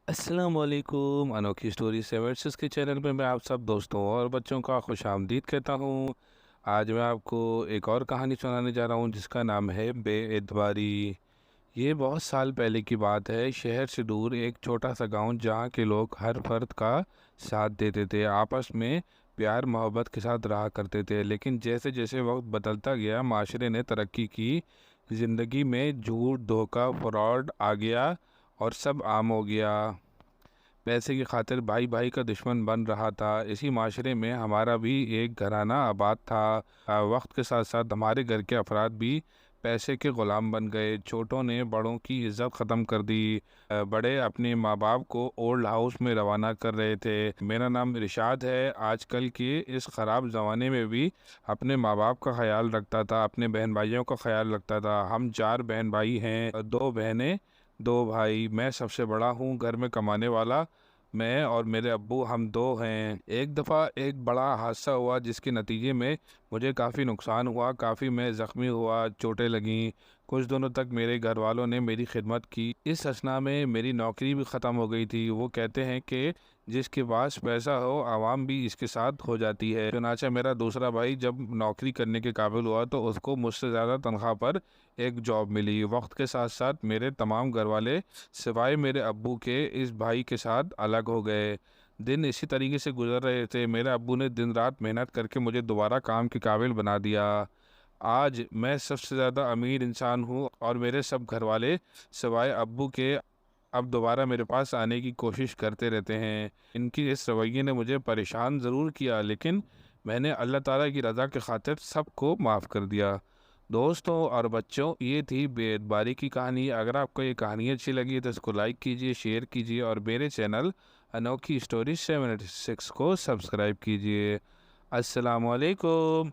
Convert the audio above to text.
अस्सलामुअलैकुम। अनोखी स्टोरी सेवर्सेस के चैनल पे मैं आप सब दोस्तों और बच्चों का खुश आमदीद कहता हूँ। आज मैं आपको एक और कहानी सुनाने जा रहा हूँ जिसका नाम है बेएतबारी। ये बहुत साल पहले की बात है। शहर से दूर एक छोटा सा गांव जहाँ के लोग हर फर्द का साथ देते थे, आपस में प्यार मोहब्बत के साथ रहा करते थे। लेकिन जैसे जैसे वक्त बदलता गया, माशरे ने तरक्की की, ज़िंदगी में झूठ धोखा फ्रॉड आ गया और सब आम हो गया। पैसे की खातिर भाई भाई का दुश्मन बन रहा था। इसी माशरे में हमारा भी एक घराना आबाद था। वक्त के साथ साथ हमारे घर के अफराद भी पैसे के ग़ुलाम बन गए। छोटों ने बड़ों की इज्जत ख़त्म कर दी। बड़े अपने माँ बाप को ओल्ड हाउस में रवाना कर रहे थे। मेरा नाम इरशाद है। आजकल के इस ख़राब ज़माने में भी अपने माँ बाप का ख्याल रखता था, अपने बहन भाइयों का ख्याल रखता था। हम 4 बहन भाई हैं, 2 बहनें 2 भाई। मैं सबसे बड़ा हूँ घर में कमाने वाला। मैं और मेरे अब्बू हम 2 हैं। एक दफ़ा एक बड़ा हादसा हुआ जिसके नतीजे में मुझे काफ़ी नुकसान हुआ, काफ़ी मैं ज़ख्मी हुआ, चोटें लगीं। कुछ दिनों तक मेरे घर वालों ने मेरी खिदमत की। इस असना में मेरी नौकरी भी ख़त्म हो गई थी। वो कहते हैं कि जिसके पास पैसा हो आवाम भी इसके साथ हो जाती है। चुनाचा मेरा दूसरा भाई जब नौकरी करने के काबिल हुआ तो उसको मुझसे ज़्यादा तनख्वाह पर एक जॉब मिली। वक्त के साथ साथ मेरे तमाम घर वाले सिवाय मेरे अब्बू के इस भाई के साथ अलग हो गए। दिन इसी तरीके से गुजर रहे थे। मेरे अब्बू ने दिन रात मेहनत करके मुझे दोबारा काम के काबिल बना दिया। आज मैं सबसे ज़्यादा अमीर इंसान हूँ और मेरे सब घर वाले सिवाय अब्बू के अब दोबारा मेरे पास आने की कोशिश करते रहते हैं। इनकी इस रवैये ने मुझे परेशान ज़रूर किया, लेकिन मैंने अल्लाह ताला की रज़ा के खातिर सबको माफ़ कर दिया। दोस्तों और बच्चों, ये थी बेएतबारी की कहानी। अगर आपको ये कहानी अच्छी लगी तो इसको लाइक कीजिए, शेयर कीजिए और मेरे चैनल अनोखी स्टोरी 76 को सब्सक्राइब कीजिए। अस्सलामुअलैकुम।